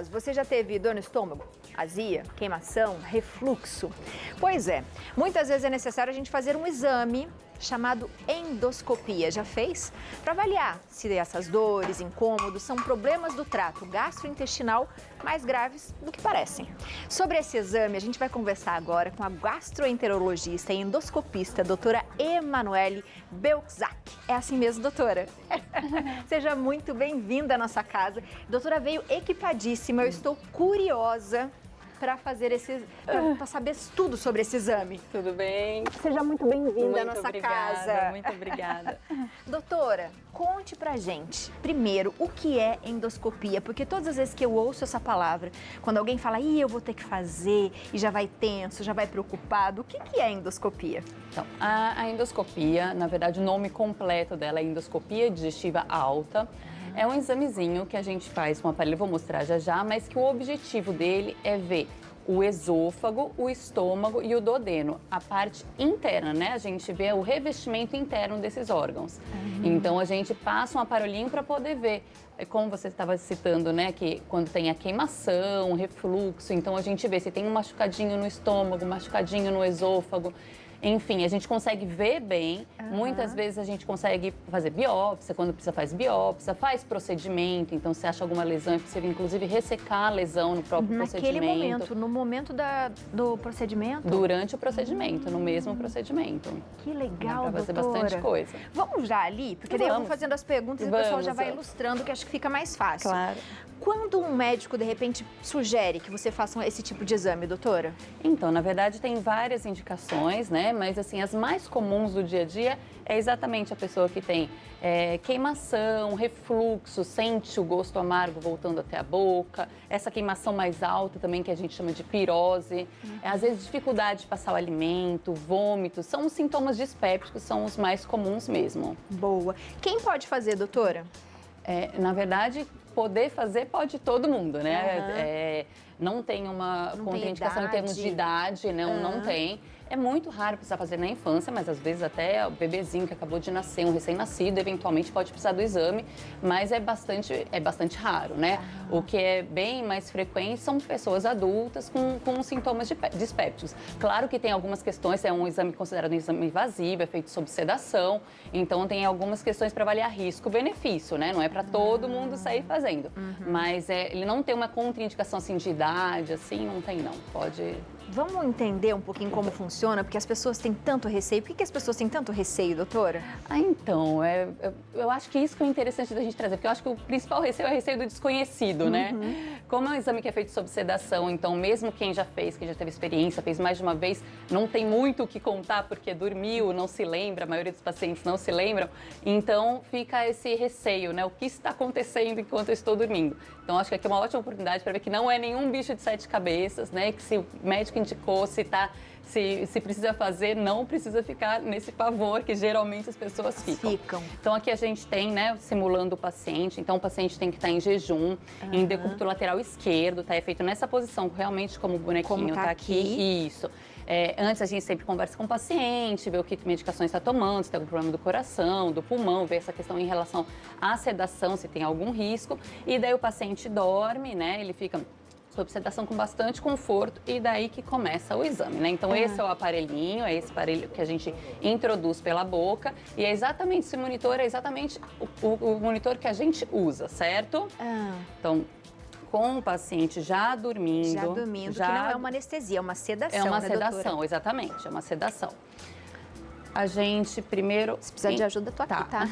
caso, você já teve dor no estômago? Azia, queimação, refluxo? Pois é, muitas vezes é necessário a gente fazer um exame chamado endoscopia. Já fez? Para avaliar se essas dores, incômodos são problemas do trato gastrointestinal mais graves do que parecem. Sobre esse exame, a gente vai conversar agora com a gastroenterologista e endoscopista, doutora Emanuele Belczak. É assim mesmo, doutora? Seja muito bem-vinda à nossa casa. A doutora veio equipadíssima, eu estou curiosa para saber tudo sobre esse exame. Tudo bem? Seja muito bem-vinda à nossa casa. Muito obrigada. Doutora, conte pra gente, primeiro, o que é endoscopia? Porque todas as vezes que eu ouço essa palavra, quando alguém fala, eu vou ter que fazer, e já vai tenso, já vai preocupado, o que é endoscopia? Então, a endoscopia, na verdade, o nome completo dela é endoscopia digestiva alta. É um examezinho que a gente faz com o aparelho, vou mostrar já já, mas que o objetivo dele é ver o esôfago, o estômago e o duodeno, a parte interna, né? A gente vê o revestimento interno desses órgãos. Então, a gente passa um aparelhinho para poder ver, como você estava citando, né? Que quando tem a queimação, refluxo, então a gente vê se tem um machucadinho no estômago, um machucadinho no esôfago. Enfim, a gente consegue ver bem, muitas vezes a gente consegue fazer biópsia, quando precisa faz biópsia, faz procedimento, então se acha alguma lesão é possível inclusive ressecar a lesão no próprio procedimento. Naquele momento, no momento do procedimento? Durante o procedimento, no mesmo procedimento. Que legal, dá pra fazer doutora. bastante coisa. Vamos já ali? Porque daí eu vou fazendo as perguntas e o pessoal já vai ilustrando, que acho que fica mais fácil. Claro. Quando um médico, de repente, sugere que você faça esse tipo de exame, doutora? Então, na verdade, tem várias indicações, né? Mas, assim, as mais comuns do dia a dia é exatamente a pessoa que tem queimação, refluxo, sente o gosto amargo voltando até a boca, essa queimação mais alta também, que a gente chama de pirose, às vezes dificuldade de passar o alimento, vômitos, são os sintomas dispépticos, são os mais comuns mesmo. Boa. Quem pode fazer, doutora? Na verdade, poder fazer pode todo mundo, né? Não tem uma contraindicação em termos de idade, não tem. É muito raro precisar fazer na infância, mas às vezes até o bebezinho que acabou de nascer, um recém-nascido, eventualmente pode precisar do exame, mas é bastante raro, né? O que é bem mais frequente são pessoas adultas com sintomas dispépticos. Claro que tem algumas questões, é um exame considerado um exame invasivo, é feito sob sedação, então tem algumas questões para avaliar risco-benefício, né? Não é para todo mundo sair fazendo, mas ele não tem uma contraindicação assim de idade, assim, não tem não, pode... Vamos entender um pouquinho como funciona, porque as pessoas têm tanto receio. Por que as pessoas têm tanto receio, doutora? Então, eu acho que isso que é interessante da gente trazer, porque eu acho que o principal receio é o receio do desconhecido, né? Como é um exame que é feito sob sedação, então mesmo quem já fez, quem já teve experiência, fez mais de uma vez, não tem muito o que contar, porque dormiu, não se lembra, a maioria dos pacientes não se lembram, então fica esse receio, né? O que está acontecendo enquanto eu estou dormindo? Então, acho que aqui é uma ótima oportunidade para ver que não é nenhum bicho de 7 cabeças, né? Que se o médico indicou, se precisa fazer, não precisa ficar nesse pavor que geralmente as pessoas ficam. Então, aqui a gente tem, né, simulando o paciente. Então, o paciente tem que estar em jejum, em decúbito lateral esquerdo, tá? É feito nessa posição, realmente como o bonequinho tá aqui. Isso. Antes, a gente sempre conversa com o paciente, vê o que medicações está tomando, se tem algum problema do coração, do pulmão, vê essa questão em relação à sedação, se tem algum risco. E daí o paciente dorme, né? Ele fica sob sedação com bastante conforto e daí que começa o exame, né? Então, esse é o aparelhinho, é esse aparelho que a gente introduz pela boca e é exatamente esse monitor, é exatamente o monitor que a gente usa, certo? Então, com o paciente já dormindo... que não é uma anestesia, é uma sedação, é uma né, sedação, doutora? exatamente, é uma sedação. A gente primeiro... Se precisar de ajuda, tô aqui, tá?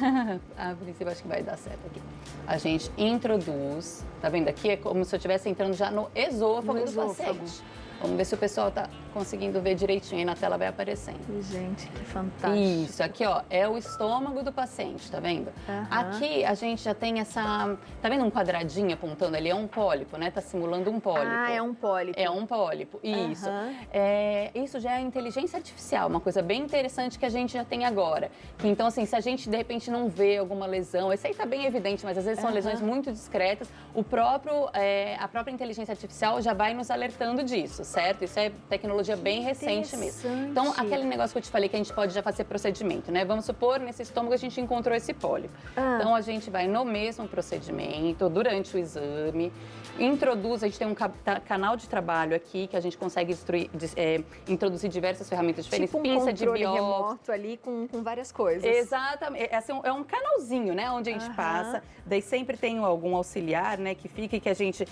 A princípio, acho que vai dar certo aqui. A gente introduz, tá vendo aqui? É como se eu estivesse entrando já no esôfago do paciente. Vamos ver se o pessoal tá conseguindo ver direitinho, aí na tela vai aparecendo. Gente, que fantástico. Isso, aqui ó, é o estômago do paciente, tá vendo? Aqui a gente já tem essa, tá vendo um quadradinho apontando ali? É um pólipo, né? Tá simulando um pólipo. É um pólipo. É um pólipo, isso. Isso já é inteligência artificial, uma coisa bem interessante que a gente já tem agora. Então assim, se a gente de repente não vê alguma lesão, esse aí tá bem evidente, mas às vezes são lesões muito discretas, a própria inteligência artificial já vai nos alertando disso, certo. Isso é tecnologia bem recente mesmo. Então, aquele negócio que eu te falei que a gente pode já fazer procedimento, né? Vamos supor, nesse estômago a gente encontrou esse pólipo. Então, a gente vai no mesmo procedimento, durante o exame, introduz, a gente tem um canal de trabalho aqui que a gente consegue introduzir diversas ferramentas diferentes, tipo pinça de biópsia. remoto ali com várias coisas. Exatamente. É um canalzinho, né? Onde a gente passa. Daí sempre tem algum auxiliar, né? Que fica e que a gente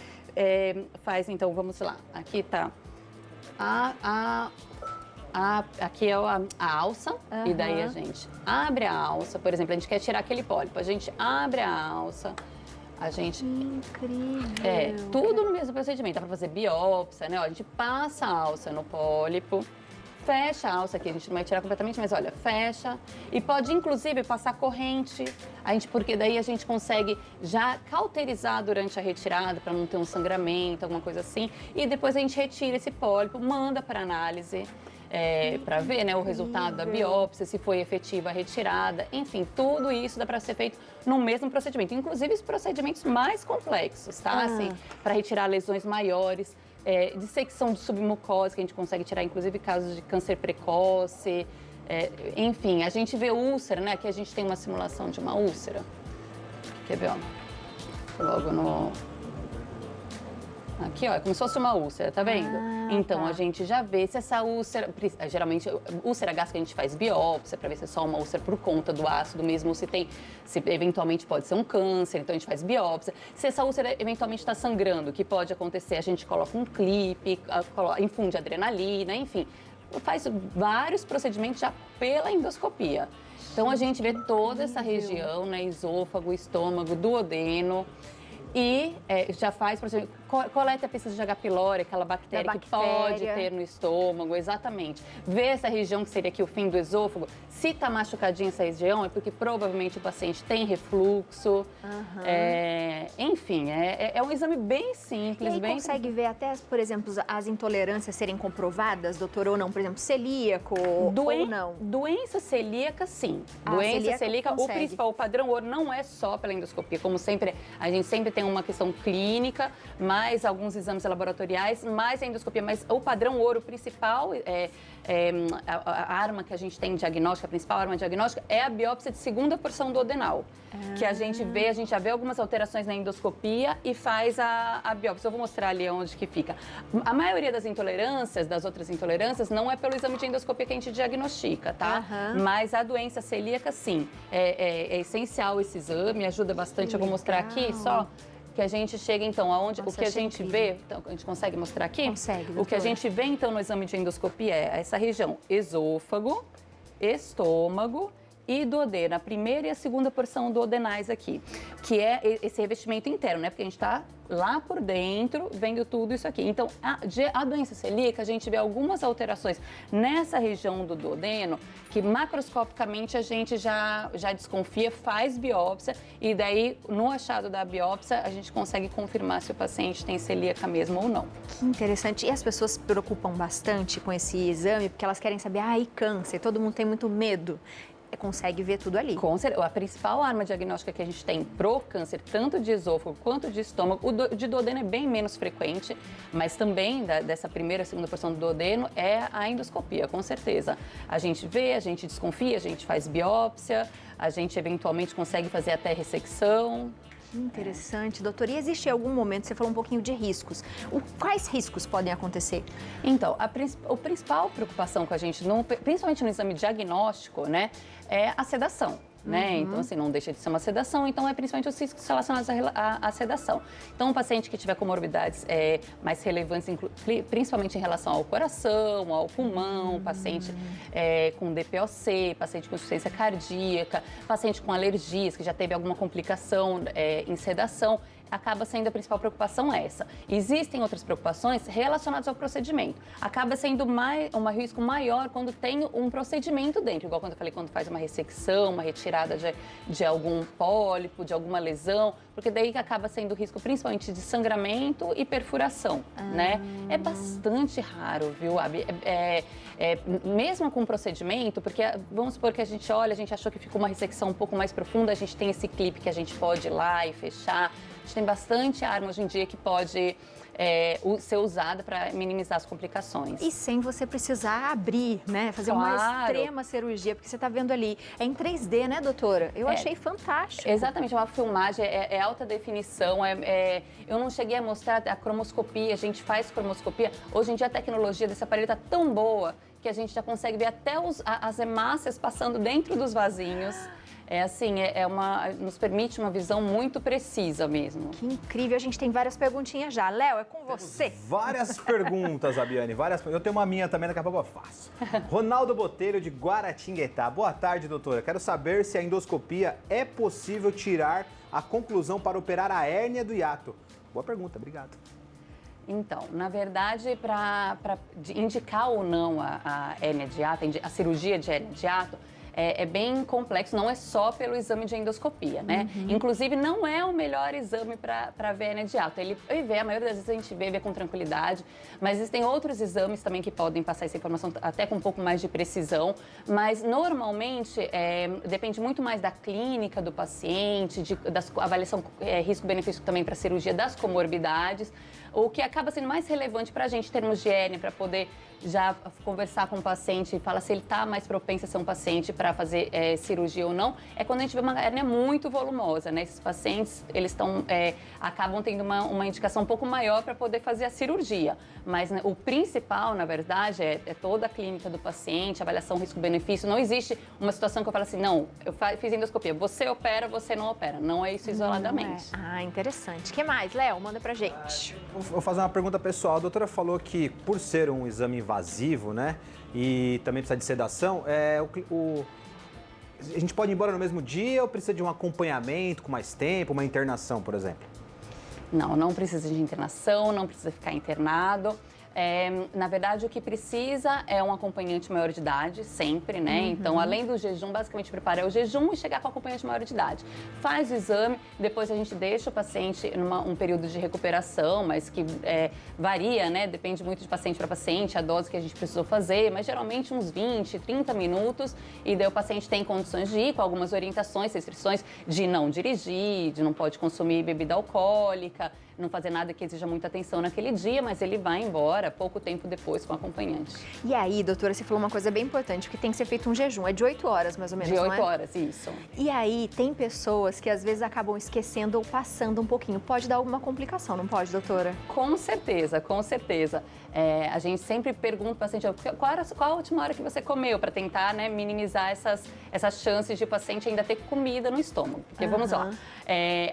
faz. Então, vamos lá. Aqui tá aqui é a alça. E daí a gente abre a alça. Por exemplo, a gente quer tirar aquele pólipo. A gente abre a alça. A gente... Incrível! Tudo no mesmo procedimento. Dá pra fazer biópsia, né? Ó, a gente passa a alça no pólipo, fecha a alça aqui, a gente não vai tirar completamente, mas olha, fecha. E pode, inclusive, passar corrente, porque daí a gente consegue já cauterizar durante a retirada, para não ter um sangramento, alguma coisa assim. E depois a gente retira esse pólipo, manda para análise. Para ver, né, o resultado da biópsia, se foi efetiva a retirada, enfim, tudo isso dá para ser feito no mesmo procedimento, inclusive os procedimentos mais complexos, tá? Assim, para retirar lesões maiores, dissecção de submucosa, que a gente consegue tirar, inclusive, casos de câncer precoce, enfim, a gente vê úlcera, né? Aqui a gente tem uma simulação de uma úlcera. Quer ver, ó? Logo no... Aqui, ó, é como se fosse uma úlcera, tá vendo? Então, a gente já vê se essa úlcera... Geralmente, úlcera gástrica a gente faz biópsia para ver se é só uma úlcera por conta do ácido mesmo, se eventualmente pode ser um câncer, então a gente faz biópsia. Se essa úlcera eventualmente está sangrando, o que pode acontecer? A gente coloca um clipe, infunde adrenalina, enfim. Faz vários procedimentos já pela endoscopia. Então, a gente vê toda essa região, né? Esôfago, estômago, duodeno. E já faz, por exemplo, coleta a pesquisa de H. pylori, aquela bactéria que pode ter no estômago, exatamente. Vê essa região que seria aqui o fim do esôfago. Se está machucadinha essa região, é porque provavelmente o paciente tem refluxo. Enfim, é um exame bem simples. E aí consegue ver até, por exemplo, as intolerâncias serem comprovadas, doutor, ou não? Por exemplo, celíaco ou não? Doença celíaca, sim. Doença celíaca, o principal, o padrão ouro não é só pela endoscopia. Como sempre, a gente sempre tem uma questão clínica, mais alguns exames laboratoriais, mais a endoscopia. Mas o padrão ouro principal, a arma que a gente tem diagnóstica, a principal arma diagnóstica, é a biópsia de segunda porção duodenal. Que a gente já vê algumas alterações na endoscopia e faz a biópsia. Eu vou mostrar ali onde que fica. A maioria das intolerâncias, das outras intolerâncias, não é pelo exame de endoscopia que a gente diagnostica, tá? Mas a doença celíaca, sim. É essencial esse exame, ajuda bastante. Eu vou mostrar aqui só. Que a gente chega, então, aonde o que a gente vê, então, a gente consegue mostrar aqui? Consegue, doutora. O que a gente vê, então, no exame de endoscopia é essa região, esôfago, estômago e duodeno, a primeira e a segunda porção duodenais aqui, que é esse revestimento interno, né? Porque a gente está lá por dentro, vendo tudo isso aqui. Então, a doença celíaca, a gente vê algumas alterações nessa região do duodeno, que macroscopicamente a gente já desconfia, faz biópsia, e daí, no achado da biópsia, a gente consegue confirmar se o paciente tem celíaca mesmo ou não. Que interessante. E as pessoas se preocupam bastante com esse exame, porque elas querem saber, e câncer? Todo mundo tem muito medo. Consegue ver tudo ali. A principal arma diagnóstica que a gente tem pro câncer, tanto de esôfago quanto de estômago, o de duodeno é bem menos frequente, mas também dessa primeira, segunda porção do duodeno é a endoscopia, com certeza. A gente vê, a gente desconfia, a gente faz biópsia, a gente eventualmente consegue fazer até ressecção. Interessante, doutor. E existe algum momento, você falou um pouquinho de riscos. Quais riscos podem acontecer? Então, a principal preocupação com a gente, principalmente no exame diagnóstico, né, é a sedação. Né? Então, assim, não deixa de ser uma sedação, então é principalmente os riscos relacionados à sedação. Então, um paciente que tiver comorbidades mais relevantes, principalmente em relação ao coração, ao pulmão, paciente com DPOC, paciente com insuficiência cardíaca, paciente com alergias, que já teve alguma complicação em sedação, acaba sendo a principal preocupação essa. Existem outras preocupações relacionadas ao procedimento. Acaba sendo um risco maior quando tem um procedimento dentro, igual quando eu falei, quando faz uma ressecção, uma retirada de algum pólipo, de alguma lesão, porque daí acaba sendo risco principalmente de sangramento e perfuração, né? É bastante raro, viu, Abi? Mesmo com procedimento, porque vamos supor que a gente olha, a gente achou que ficou uma ressecção um pouco mais profunda, a gente tem esse clipe que a gente pode ir lá e fechar. gente tem bastante arma hoje em dia que pode ser usada para minimizar as complicações. E sem você precisar abrir, né? Fazer uma extrema cirurgia, porque você está vendo ali. É em 3D, né, doutora? Eu achei fantástico. Exatamente, é uma filmagem, é alta definição. Eu não cheguei a mostrar a cromoscopia, a gente faz cromoscopia. Hoje em dia a tecnologia desse aparelho está tão boa que a gente já consegue ver até as hemácias passando dentro dos vasinhos. Nos permite uma visão muito precisa mesmo. Que incrível, a gente tem várias perguntinhas já. Léo, é com você. Várias perguntas, Abiane, Eu tenho uma minha também, daqui a pouco eu faço. Ronaldo Botelho, de Guaratinguetá. Boa tarde, doutora. Quero saber se a endoscopia é possível tirar a conclusão para operar a hérnia do hiato. Boa pergunta, obrigado. Então, na verdade, para indicar ou não a hérnia de hiato, a cirurgia de hérnia de hiato, é bem complexo, não é só pelo exame de endoscopia, né? Inclusive, não é o melhor exame para ver hérnia de hiato. A maioria das vezes a gente vê com tranquilidade, mas existem outros exames também que podem passar essa informação até com um pouco mais de precisão, mas normalmente depende muito mais da clínica do paciente, da avaliação risco-benefício também para a cirurgia, das comorbidades. O que acaba sendo mais relevante para a gente em termos de hérnia, para poder já conversar com o paciente e falar se ele está mais propenso a ser um paciente para fazer cirurgia ou não, é quando a gente vê uma hérnia muito volumosa, né? Esses pacientes, eles acabam tendo uma indicação um pouco maior para poder fazer a cirurgia. Mas, né, o principal, na verdade, é toda a clínica do paciente, avaliação risco-benefício. Não existe uma situação que eu falo assim, não, eu fiz endoscopia, você opera, você não opera. Não é isso isoladamente. Ah, interessante. O que mais, Léo? Manda pra gente. Vou fazer uma pergunta pessoal. A doutora falou que, por ser um exame invasivo, né, e também precisa de sedação, a gente pode ir embora no mesmo dia ou precisa de um acompanhamento com mais tempo, uma internação, por exemplo? Não precisa de internação, não precisa ficar internado. Na verdade, o que precisa é um acompanhante maior de idade, sempre, né? Então, além do jejum, basicamente prepara o jejum e chegar com o acompanhante maior de idade. Faz o exame, depois a gente deixa o paciente um período de recuperação, mas que varia, né? Depende muito de paciente para paciente, a dose que a gente precisou fazer, mas geralmente uns 20, 30 minutos, e daí o paciente tem condições de ir com algumas orientações, restrições de não dirigir, de não pode consumir bebida alcoólica, não fazer nada que exija muita atenção naquele dia, mas ele vai embora pouco tempo depois com o acompanhante. E aí, doutora, você falou uma coisa bem importante, que tem que ser feito um jejum. É de 8 horas, mais ou menos, de não é? 8 horas, isso. E aí, tem pessoas que às vezes acabam esquecendo ou passando um pouquinho. Pode dar alguma complicação, não pode, doutora? Com certeza, com certeza. A gente sempre pergunta para o paciente, qual a última hora que você comeu, para tentar, né, minimizar essas chances de o paciente ainda ter comida no estômago. Porque, vamos lá,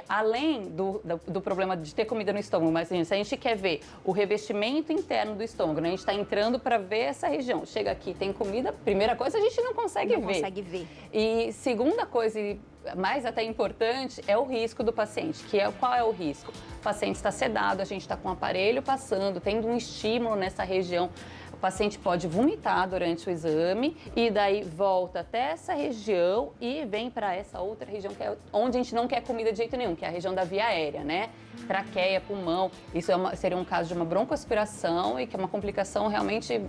além do problema de ter comida no estômago, mas assim, se a gente quer ver o revestimento interno do estômago, né, a gente está entrando para ver essa região, chega aqui, tem comida, primeira coisa, a gente não consegue ver. Não consegue ver. E segunda coisa, e mais até importante, é o risco do paciente, qual é o risco? O paciente está sedado, a gente está com o aparelho passando, tendo um estímulo nessa região. O paciente pode vomitar durante o exame e daí volta até essa região e vem para essa outra região, que é onde a gente não quer comida de jeito nenhum, que é a região da via aérea, né? Traqueia, pulmão. Isso seria um caso de uma broncoaspiração e que é uma complicação realmente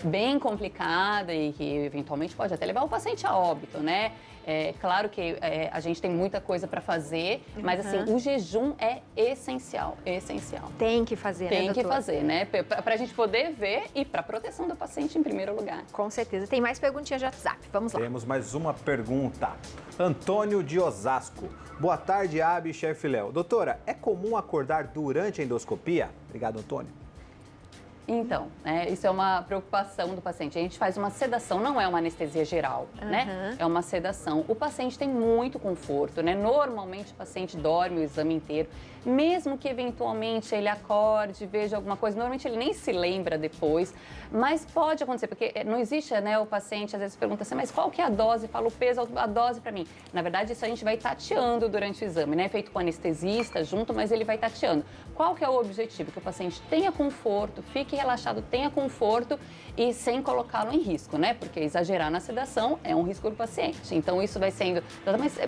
bem complicada e que eventualmente pode até levar o paciente a óbito, né? Claro que a gente tem muita coisa para fazer, mas assim, o jejum é essencial, essencial. Tem que fazer, Tem né, que doutora? fazer, né? Para a gente poder ver e para a proteção do paciente em primeiro lugar. Com certeza. Tem mais perguntinhas de WhatsApp. Vamos lá. Temos mais uma pergunta. Antônio de Osasco. Boa tarde, Abi, chefe Léo. Doutora, é comum acordar durante a endoscopia? Obrigado, Antônio. Então, isso é uma preocupação do paciente. A gente faz uma sedação, não é uma anestesia geral, né? É uma sedação. O paciente tem muito conforto, né? Normalmente o paciente dorme o exame inteiro, mesmo que eventualmente ele acorde, veja alguma coisa, normalmente ele nem se lembra depois, mas pode acontecer, porque não existe, né? O paciente às vezes pergunta assim, mas qual que é a dose? Fala o peso, a dose para mim. Na verdade, isso a gente vai tateando durante o exame, né? Feito com o anestesista junto, mas ele vai tateando. Qual que é o objetivo? Que o paciente tenha conforto, fique relaxado, tenha conforto e sem colocá-lo em risco, né? Porque exagerar na sedação é um risco do paciente. Então, isso vai sendo... Mas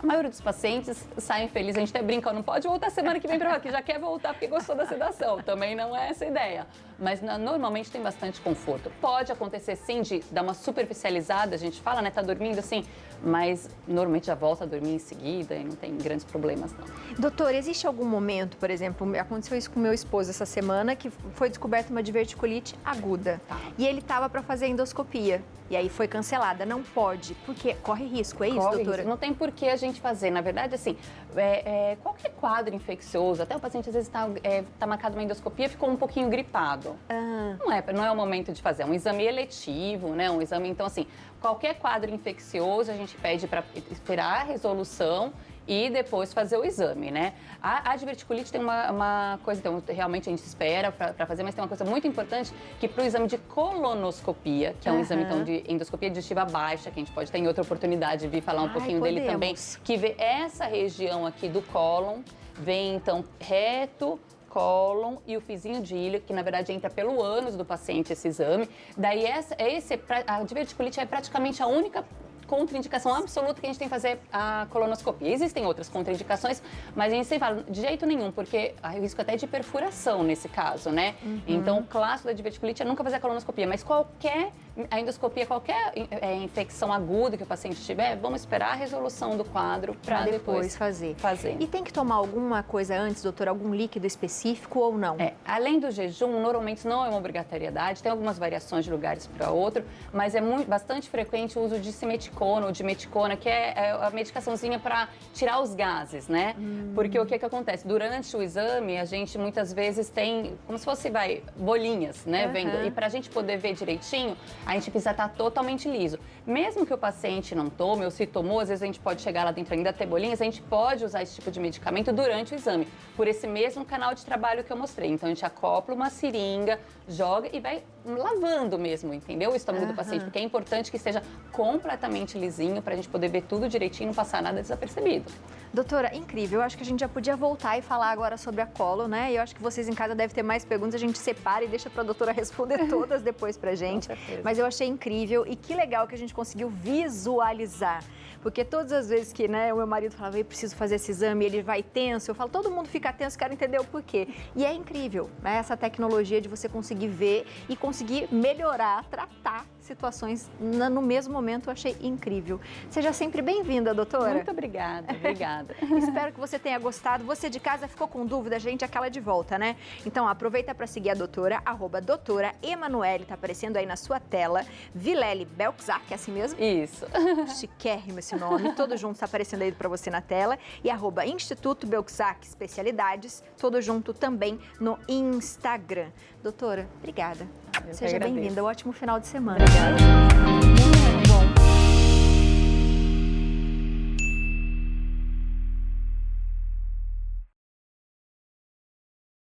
A maioria dos pacientes saem felizes, a gente até brinca, não pode voltar semana que vem para que já quer voltar porque gostou da sedação. Também não é essa a ideia. Mas normalmente tem bastante conforto. Pode acontecer sim de dar uma superficializada, a gente fala, né, tá dormindo assim, mas normalmente já volta a dormir em seguida e não tem grandes problemas não. Doutor, existe algum momento, por exemplo, aconteceu isso com meu esposo essa semana, que foi descoberta uma diverticulite aguda. Tá. E ele estava para fazer endoscopia. E aí foi cancelada. Não pode, porque corre risco, é isso, Corre doutora? risco. Não tem por que a gente fazer. Na verdade, assim, qualquer quadro infeccioso, até o paciente às vezes tá marcado uma endoscopia, ficou um pouquinho gripado. Não é o momento de fazer. É um exame eletivo, né? Um exame, então, assim, qualquer quadro infeccioso, a gente pede para esperar a resolução e depois fazer o exame, né? A diverticulite tem uma coisa, então, realmente a gente espera para fazer, mas tem uma coisa muito importante que para o exame de colonoscopia, que é um exame, então, de endoscopia digestiva baixa, que a gente pode ter em outra oportunidade de vir falar um pouquinho dele também, que vê essa região aqui do cólon, vem, então, reto, cólon e o fizinho de ilha, que na verdade entra pelo ânus do paciente esse exame. Daí a diverticulite é praticamente a única contraindicação absoluta que a gente tem que fazer a colonoscopia. Existem outras contraindicações, mas a gente sempre fala, de jeito nenhum, porque há risco até de perfuração nesse caso, né? Então, o clássico da diverticulite é nunca fazer a colonoscopia, mas a endoscopia, qualquer infecção aguda que o paciente tiver, vamos esperar a resolução do quadro para depois fazer. E tem que tomar alguma coisa antes, doutor? Algum líquido específico ou não? Além do jejum, normalmente não é uma obrigatoriedade, tem algumas variações de lugares para outro, mas é bastante frequente o uso de simeticona ou de meticona, que é a medicaçãozinha para tirar os gases, né? Porque o que acontece? Durante o exame, a gente muitas vezes tem, como se fosse, bolinhas, né? Vendo. E para a gente poder ver direitinho, a gente precisa estar totalmente liso. Mesmo que o paciente não tome, ou se tomou, às vezes a gente pode chegar lá dentro ainda ter bolinhas, a gente pode usar esse tipo de medicamento durante o exame, por esse mesmo canal de trabalho que eu mostrei. Então, a gente acopla uma seringa, joga e vai lavando mesmo, entendeu? O estômago do paciente, porque é importante que esteja completamente lisinho para a gente poder ver tudo direitinho e não passar nada desapercebido. Doutora, incrível. Eu acho que a gente já podia voltar e falar agora sobre a colo, né? E eu acho que vocês em casa devem ter mais perguntas. A gente separa e deixa para a doutora responder todas depois pra gente. Com certeza. Mas eu achei incrível e que legal que a gente conseguiu visualizar. Porque todas as vezes que, né, o meu marido falava, eu preciso fazer esse exame, ele vai tenso, eu falo, todo mundo fica tenso, quero entender o porquê. E é incrível, né, essa tecnologia de você conseguir ver e conseguir melhorar, tratar situações no mesmo momento, eu achei incrível. Seja sempre bem-vinda, doutora. Muito obrigada, obrigada. Espero que você tenha gostado. Você de casa ficou com dúvida, gente, aquela de volta, né? Então aproveita para seguir a doutora, @doutora Emanuele, tá aparecendo aí na sua tela. Vilele Belczak, é assim mesmo? Isso. Chiquérrimo esse nome, todo junto tá aparecendo aí para você na tela. E @Instituto Belczak Especialidades, todo junto também no Instagram. Doutora, obrigada. Seja bem-vinda, ótimo final de semana. Obrigada.